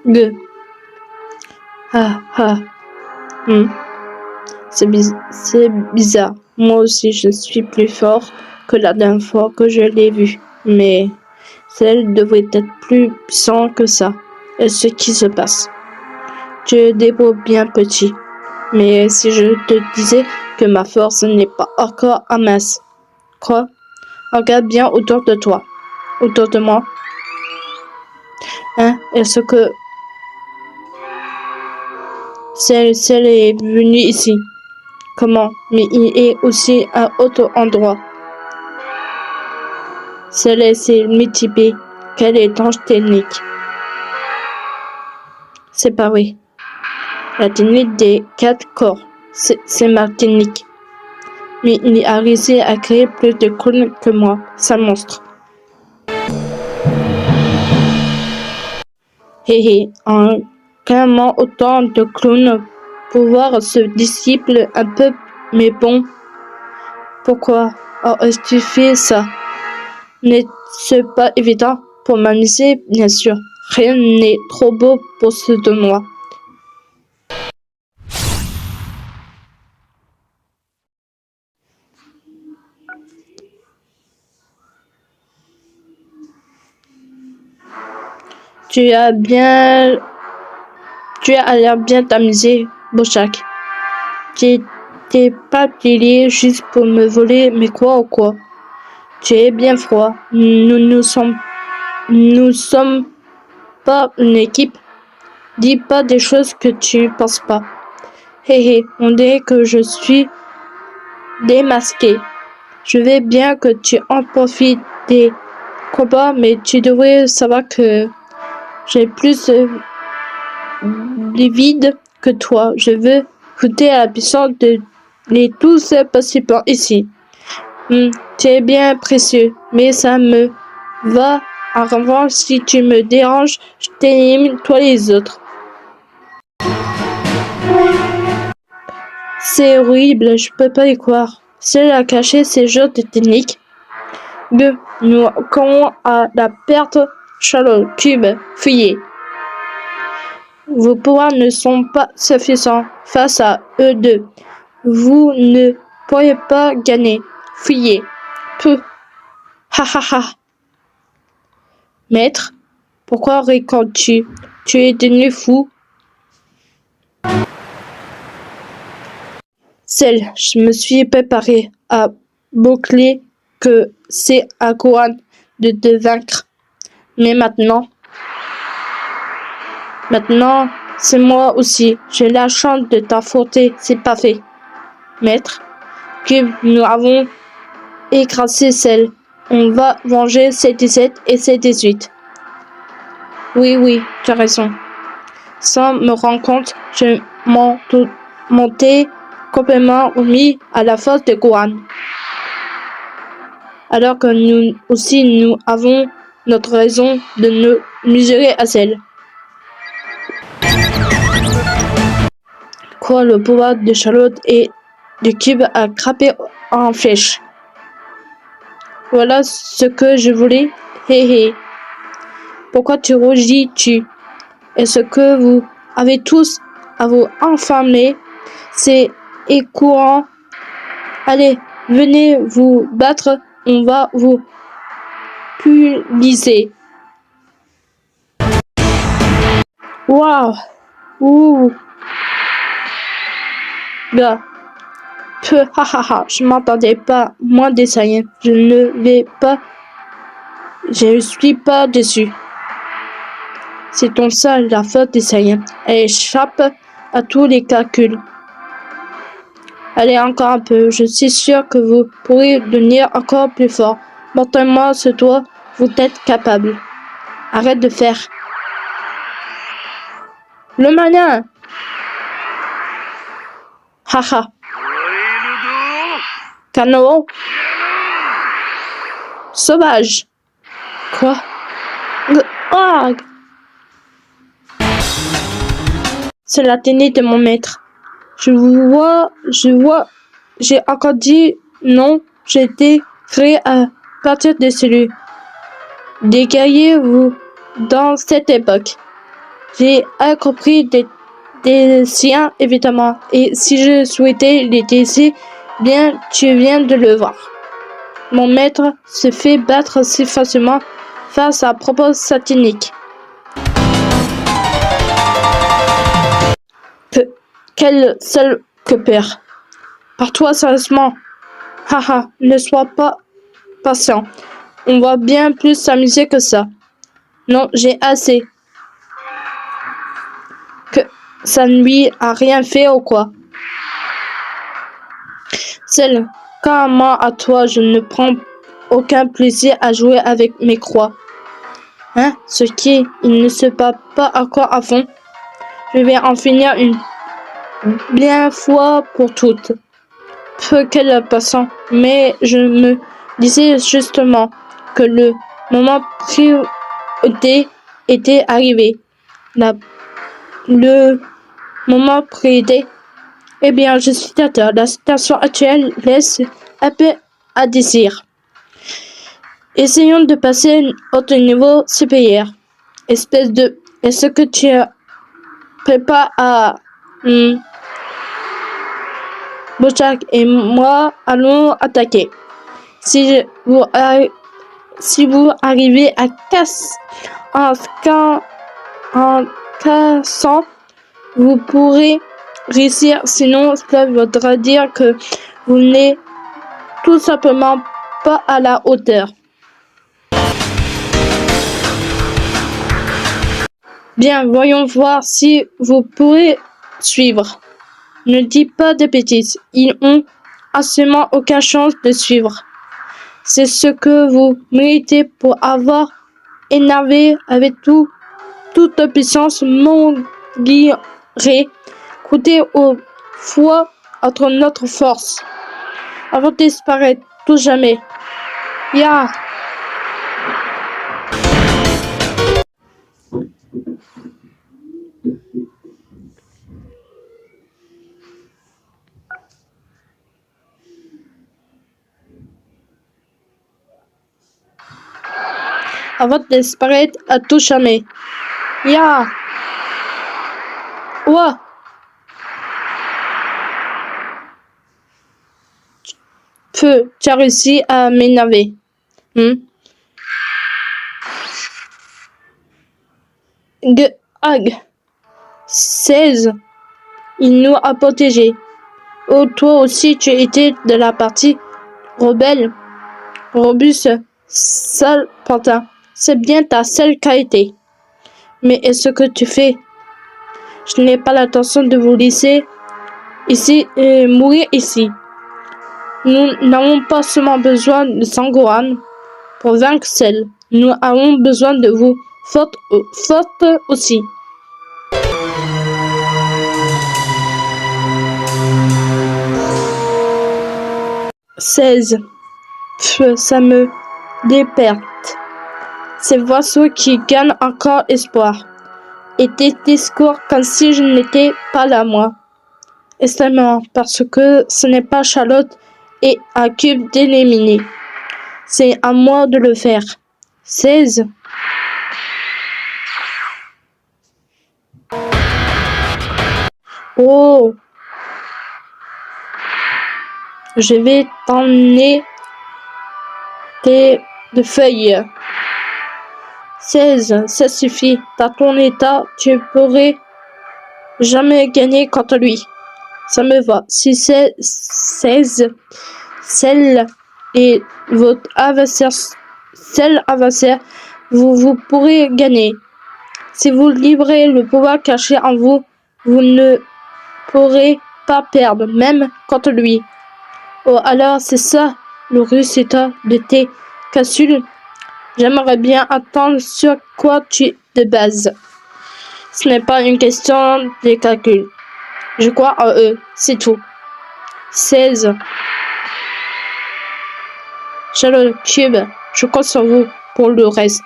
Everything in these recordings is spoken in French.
Gueux. Ah ah. Hmm. C'est bizarre. Moi aussi, je suis plus fort que la dernière fois que je l'ai vu. Mais celle devrait être plus puissant que ça. Et ce qui se passe. Tu es débrouilles bien petit. Mais si je te disais que ma force n'est pas encore à masse. Quoi? Regarde bien autour de toi. Autour de moi. Hein? Est-ce que celle est venue ici? Comment? Mais il est aussi à autre endroit. Celle s'est multipliée. Quelle étrange technique. C'est pas vrai. La technique des 4 corps. C'est ma technique. Mais il a réussi à créer plus de clones que moi. C'est un monstre. Hé hé, en créant autant de clones, pouvoir se dissiper un peu, mais bon. Pourquoi est-ce que tu fais ça? N'est-ce pas évident pour m'amuser, bien sûr. Rien n'est trop beau pour ce tournoi. Tu as l'air bien t'amuser, Bochak. Tu t'es pas plié juste pour me voler mes quoi ou quoi? Tu es bien froid. Nous sommes pas une équipe. Dis pas des choses que tu penses pas. Hé hé, on dirait que je suis démasqué. Je veux bien que tu en profites des combats, mais tu devrais savoir que j'ai plus de vide que toi. Je veux goûter à la puissance de les tous participants ici. Tu es bien précieux, mais ça me va. En revanche, si tu me déranges, je t'élimine toi les autres. C'est horrible, je peux pas y croire. Celle a caché ces jeux de technique. Nous courons à la perte. Charlotte, Cube, fuyez. Vos pouvoirs ne sont pas suffisants face à eux deux. Vous ne pourrez pas gagner. Fuyez. Peu. Ha ha ha. Maître, pourquoi récoltes-tu? Tu es devenu fou. Celle, je me suis préparé à boucler que c'est à Gohan de te vaincre. Mais maintenant, c'est moi aussi. J'ai la chance de t'affronter. C'est pas fait. Maître, Cube, nous avons écrasé celle. On va venger C17 et C18. Oui, tu as raison. Sans me rendre compte, je montais complètement remis à la force de Gohan. Alors que nous avons notre raison de nous mesurer à celle. Quoi, le pouvoir de Charlotte et de Cube a frappé en flèche. Voilà ce que je voulais. Hé hé. Pourquoi tu rougis-tu? Est-ce que vous avez tous à vous enfermer? C'est écourant. Allez, venez vous battre. On va vous pulliser. Waouh! Ouh! Gars. Hahaha, je m'entendais pas. Moi des Saiyans. Je suis pas déçu. C'est ton ça la faute des Saiyans. Elle échappe à tous les calculs. Allez, encore un peu. Je suis sûr que vous pourrez devenir encore plus fort. Montrez-moi ce doigt. Vous êtes capable. Arrête de faire. Le malin. Haha. Kano. Sauvage. Quoi? Ah! C'est la technique de mon maître. Je vois, j'ai encore dit non, j'étais créé à partir de celui. Dégagez-vous dans cette époque. J'ai compris des siens, évidemment, et si je souhaitais les laisser, bien, tu viens de le voir. Mon maître se fait battre si facilement face à propos satanique. Quel seul que père. Par toi, sérieusement. Haha, ne sois pas patient. On va bien plus s'amuser que ça. Non, j'ai assez. Que ça ne lui a rien fait ou quoi? Celle, carrément à toi, je ne prends aucun plaisir à jouer avec mes croix. Hein? Ce qui, il ne se bat pas encore à fond. Je vais en finir une bien fois pour toutes. Peu quel passant. Mais je me disais justement que le moment priorité était arrivé. Le moment priorité. Eh bien, je suis d'accord. La situation actuelle laisse un peu à désirer. Essayons de passer à autre niveau supérieur. Espèce de... Est-ce que tu prépares à... Bojack et moi allons attaquer. Si vous arrivez à en cassant, vous pourrez réussir. Sinon, cela voudra dire que vous n'êtes tout simplement pas à la hauteur. Bien, voyons voir si vous pourrez suivre. Ne dis pas de bêtises. Ils ont absolument aucune chance de suivre. C'est ce que vous méritez pour avoir énervé avec toute puissance malgré coûter au foi entre notre force. Avant de disparaître tout jamais. Ya! Avant de disparaître à tout jamais. Ya! Ouah! Feu, tu as réussi à m'énerver. Hag. 16. Il nous a protégés. Oh, toi aussi, tu étais de la partie rebelle. Robuste, sale pantin. C'est bien ta seule qualité. Mais est-ce que tu fais? Je n'ai pas l'intention de vous laisser ici mourir ici. Nous n'avons pas seulement besoin de Sangohan pour vaincre celle. Nous avons besoin de vous, forte aussi. « 16. Ça me déperte. Ces vaisseaux qui gagnent encore espoir. Et tes discours comme si je n'étais pas là, moi. Extrêmement, parce que ce n'est pas Charlotte et un cube d'éliminer. C'est à moi de le faire. 16. Oh. Je vais t'emmener de feuilles. 16, ça suffit. Dans ton état, tu pourrais jamais gagner contre lui. Ça me va. Si c'est 16, celle et votre adversaire, vous pourrez gagner. Si vous livrez le pouvoir caché en vous, vous ne pourrez pas perdre, même contre lui. Oh, alors c'est ça le résultat de tes calculs. J'aimerais bien attendre sur quoi tu es de base. Ce n'est pas une question de calcul. Je crois en eux, c'est tout. 16. Charlotte Cube, je compte sur vous pour le reste.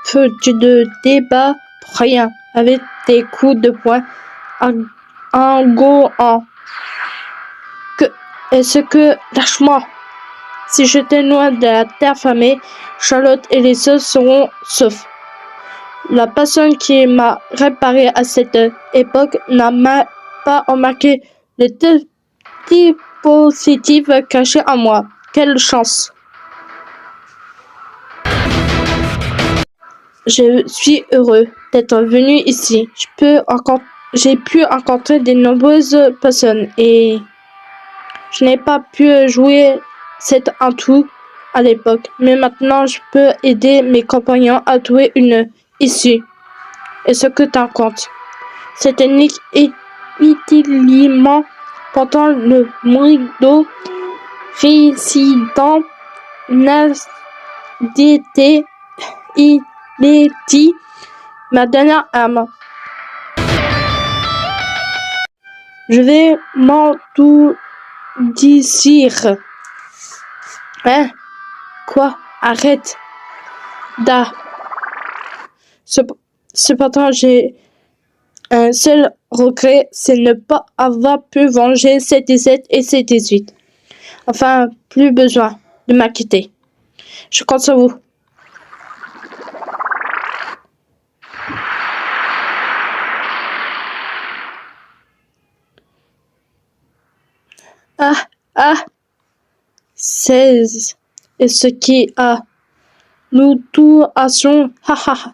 Feu, tu ne débats pour rien avec tes coups de poing en go en. Est-ce que lâche-moi? Si j'étais loin de la terre fermée, Charlotte et les autres seront saufs. La personne qui m'a réparé à cette époque n'a même pas remarqué le dispositif caché en moi. Quelle chance! Je suis heureux d'être venu ici. J'ai pu rencontrer de nombreuses personnes et je n'ai pas pu jouer cet atout à l'époque. Mais maintenant, je peux aider mes compagnons à trouver une issue. Et ce que tu en comptes. Cette technique est utilement portant le rideau résident n'ADT Ileti, ma dernière arme. Je vais m'endoucir. Hein? Quoi? Arrête. Cependant, j'ai un seul regret, c'est ne pas avoir pu venger C17 et C18. Enfin, plus besoin de m'inquiéter. Je compte sur vous. Ah, 16. Et ce qui a nous tous ations,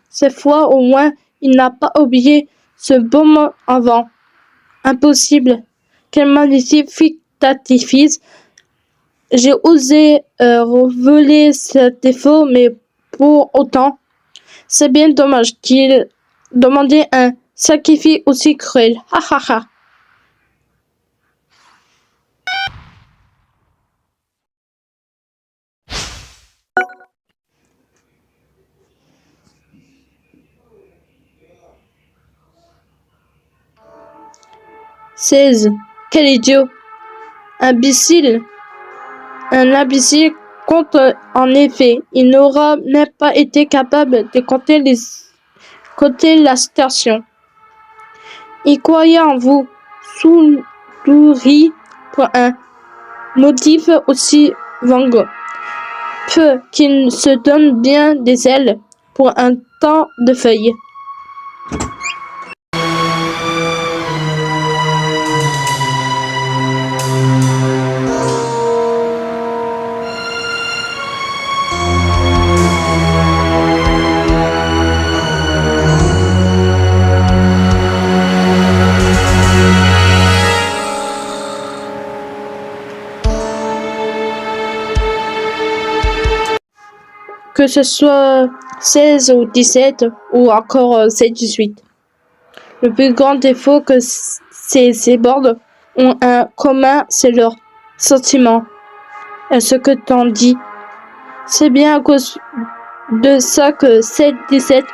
cette fois au moins, il n'a pas oublié ce beau mot avant. Impossible. Quel magnifique artifice. J'ai osé révéler ce défaut, mais pour autant, c'est bien dommage qu'il demandait un sacrifice aussi cruel. 16. Quel idiot! Imbécile! Un imbécile compte en effet. Il n'aura même pas été capable de compter la station. Il croyait en vous, sourire pour un motif aussi vague. Peu qu'il se donne bien des ailes pour un temps de feuilles. Que ce soit 16 ou 17 ou encore 18. Le plus grand défaut que ces bords ont en commun, c'est leur sentiment. Et ce que t'en dis, c'est bien à cause de ça que 17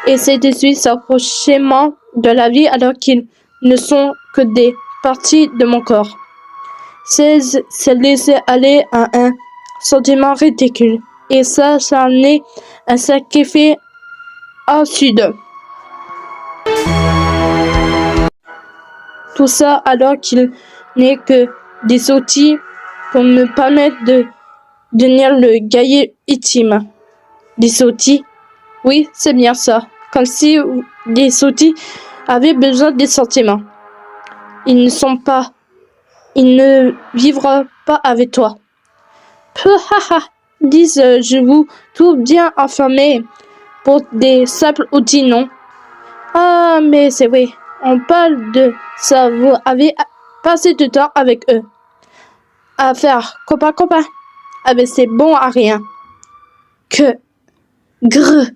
et 18 s'approchent de la vie alors qu'ils ne sont que des parties de mon corps. 16 s'est laissé aller à un sentiment ridicule. Et ça en est un sacrifice au sud. Tout ça alors qu'il n'est que des outils pour me permettre de devenir le guerrier ultime. Des outils? Oui, c'est bien ça. Comme si des outils avaient besoin des sentiments. Ils ne vivront pas avec toi. Dis-je vous tout bien enfermé pour des simples outils, non? Ah, mais c'est vrai, on parle de ça, vous avez passé du temps avec eux. À faire copain, avec ces bons à rien. Que grrr,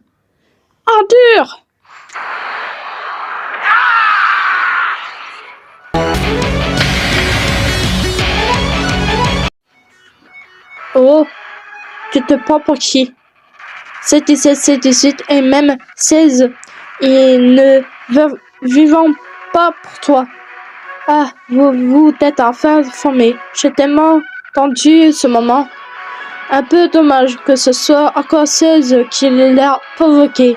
dur. Oh, tu te prends pour qui? 17, 18 et même 16. Ils ne vivent pas pour toi. Ah, vous êtes enfin formés. J'ai tellement tendu ce moment. Un peu dommage que ce soit encore 16 qui l'a provoqué.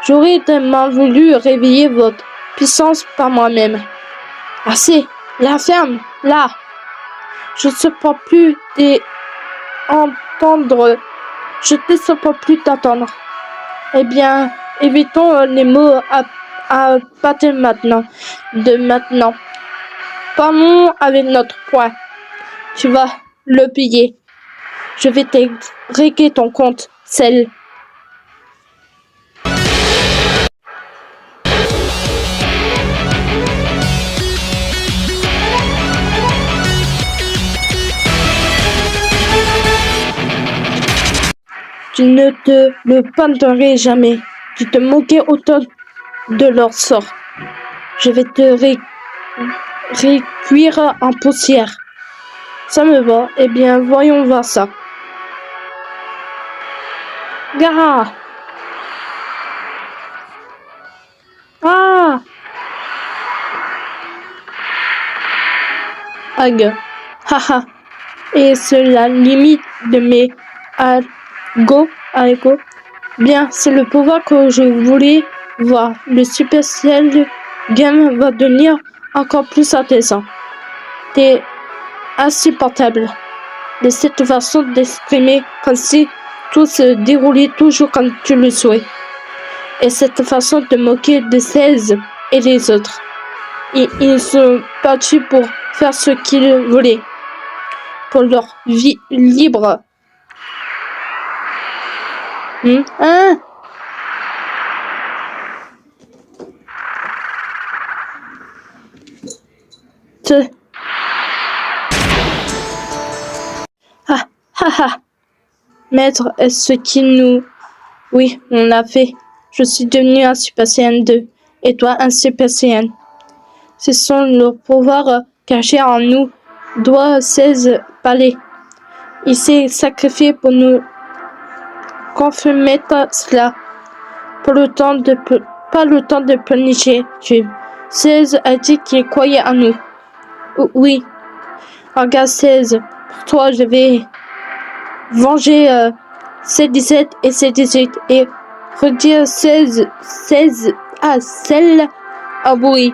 J'aurais tellement voulu réveiller votre puissance par moi-même. Assez, la ferme, là. Je ne supporte plus des entendre. Je ne supplie plus t'attendre. Eh bien, évitons les mots à partir maintenant. De maintenant. Parlons avec notre poing. Tu vas le payer. Je vais te régler ton compte, celle. Tu ne te le pardonnerai jamais. Tu te moquais autant de leur sort. Je vais te récuire en poussière. Ça me va. Eh bien, voyons voir ça. Gara! Ah! Ag. Haha. Et c'est la limite de mes algo. Bien, c'est le pouvoir que je voulais voir. Le Super Cell Game va devenir encore plus intéressant. T'es insupportable de cette façon d'exprimer comme si tout se déroulait toujours comme tu le souhaites. Et cette façon de moquer de 16 et les autres. Et ils sont battus pour faire ce qu'ils voulaient. Pour leur vie libre. Hein? Maître, est-ce qui nous... Oui, on l'a fait. Je suis devenu un Super Saiyan 2. Et toi, un Super Saiyan. Ce sont leurs pouvoirs cachés en nous. Doit 16 palais. Il s'est sacrifié pour nous confirmer cela. Pas le temps de planifier. 16 a dit qu'il croyait en nous. Oui. Regarde 16. Pour toi, je vais venger C17 et C18 et redire 16 à celle à bruit.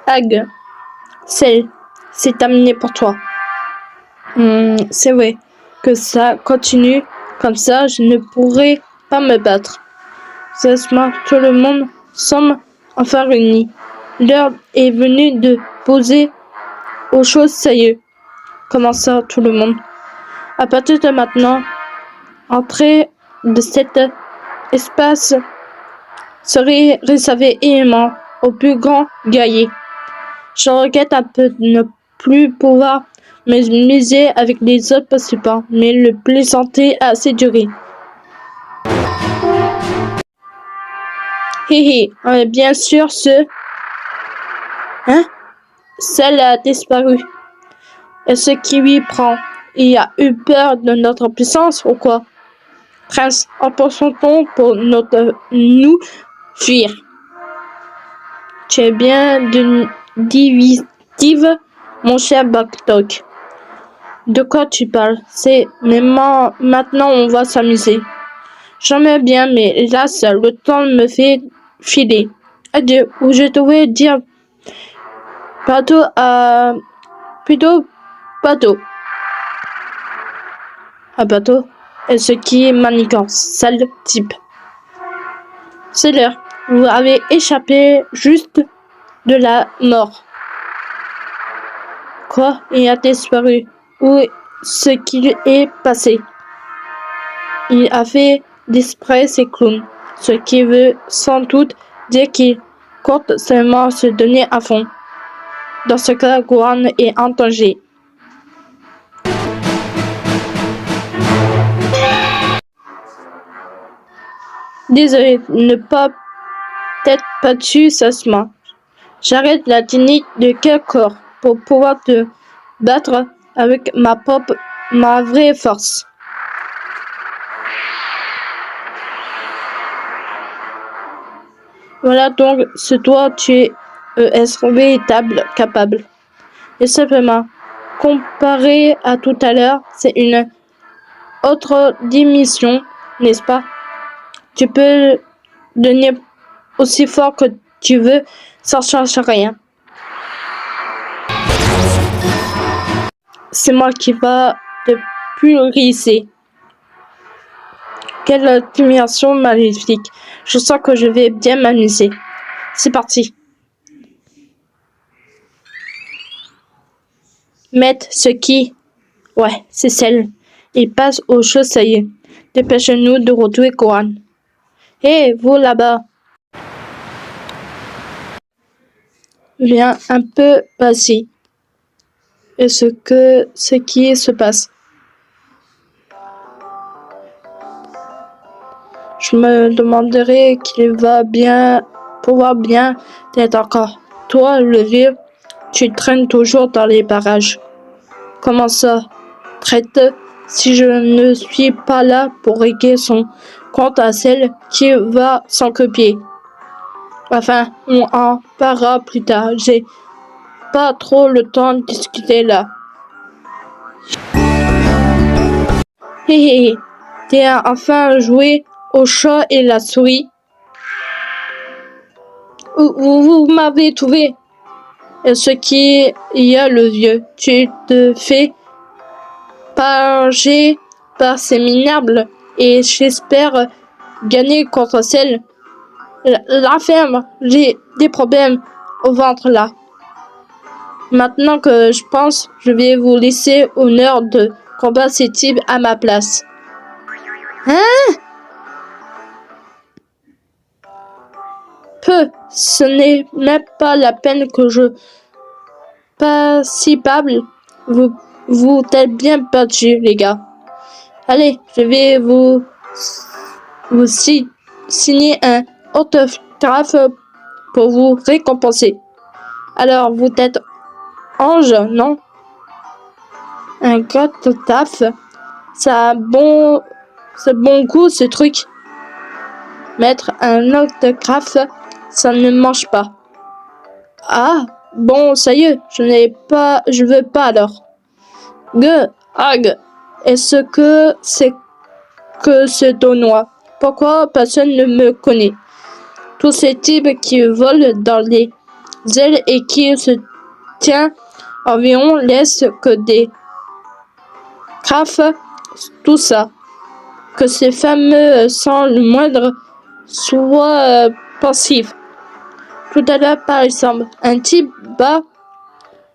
Ag, celle, c'est terminé pour toi. C'est vrai que ça continue comme ça, je ne pourrai pas me battre. Sérieusement, tout le monde semble enfin réuni. L'heure est venue de poser aux choses sérieuses. Comment ça, tout le monde? À partir de maintenant, entrer de cet espace serait réservé uniquement aux plus grands guerriers. Je regrette un peu de ne plus pouvoir me miser avec les autres participants, mais le plaisanter a assez duré. Bien sûr, celle a disparu. Et ce qui lui prend, il a eu peur de notre puissance ou quoi? Prince, emportons pour nous fuir. Tu es bien divisif, mon cher Bartok. De quoi tu parles? Mais maintenant on va s'amuser. J'aimerais bien, mais hélas, le temps me fait filer. Adieu, ou je devrais dire plutôt bateau. Un bateau est ce qui est manigance, sale type. C'est l'heure. Vous avez échappé juste de la mort. Quoi? Il a disparu. Où ce qu'il est passé? Il a fait disparaître ses clowns, ce qui veut sans doute dire qu'il compte seulement se donner à fond. Dans ce cas, Gohan est en danger. Désolé, ne pas t'être battu sérieusement. J'arrête la technique de quel corps pour pouvoir te battre avec ma vraie force. Voilà donc ce dont tu es véritable capable. Et simplement, comparé à tout à l'heure, c'est une autre démission, n'est-ce pas? Tu peux donner aussi fort que tu veux, ça ne change rien. C'est moi qui va te pulvériser. Quelle admiration maléfique. Je sens que je vais bien m'amuser. C'est parti. Mettre ce qui... Ouais, c'est celle. Il passe aux choses, ça y est. Dépêchez-nous de retrouver Koran. Hé, vous là-bas. Viens un peu passer. Et ce qui se passe. Je me demanderais qu'il va bien pouvoir bien être encore. Toi, le vieux, tu traînes toujours dans les parages. Comment ça? Traite si je ne suis pas là pour régler son compte à celle qui va s'en copier. Enfin, on en parlera plus tard. J'ai pas trop le temps de discuter là. Hé hé hé, t'es enfin joué au chat et la souris. Vous m'avez trouvé. Et ce qui y a le vieux, tu te fais parger par ces minables et j'espère gagner contre celle. La ferme, j'ai des problèmes au ventre là. Maintenant que je pense, je vais vous laisser honneur de combattre ces types à ma place. Hein? Ce n'est même pas la peine que je participable. Vous êtes bien battus, les gars. Allez, je vais vous signer un autographe pour vous récompenser. Alors, vous êtes ange, non? Un autographe, ça a bon goût, ce truc. Mettre un autographe, ça ne mange pas. Ah, bon, ça y est, je veux pas alors. Est-ce que c'est que ce tournoi? Pourquoi personne ne me connaît? Tous ces types qui volent dans les ailes et qui se tiennent environ laissent que des crafts, tout ça. Que ces fameux sans le moindre soit pensif. Tout à l'heure, par exemple, un type bat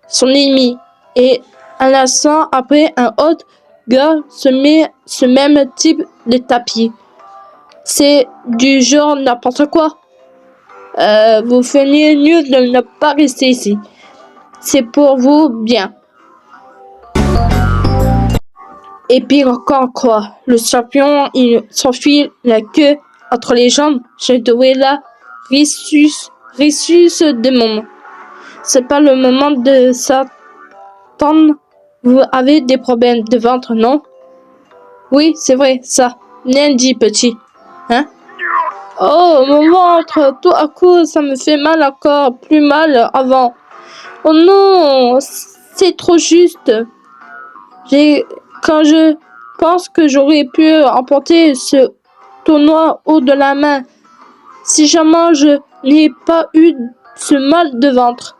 son ennemi et un instant après, un autre gars se met ce même type de tapis. C'est du genre n'importe quoi. Vous feriez mieux de ne pas rester ici. C'est pour vous bien. Et puis encore quoi, le champion, il s'enfuit la queue entre les jambes. J'ai trouvé la rissus de mon. C'est pas le moment de s'attendre. Vous avez des problèmes de ventre, non? Oui, c'est vrai, ça. Bien dit, petit. Hein? Oh, mon ventre, tout à coup, ça me fait mal encore, plus mal avant. Oh non, c'est trop juste. Quand je pense que j'aurais pu emporter ce tournoi haut de la main, si jamais je n'ai pas eu ce mal de ventre.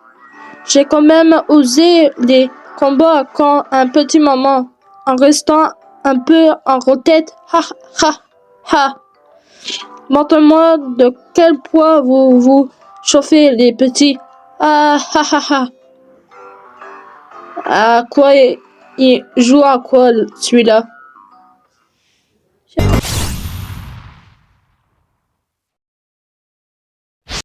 J'ai quand même osé les combats quand un petit moment, en restant un peu en retraite. Ha ha ha. Montre-moi de quel poids vous vous chauffez les petits. Ah ha ha ha. À quoi il joue à quoi celui-là?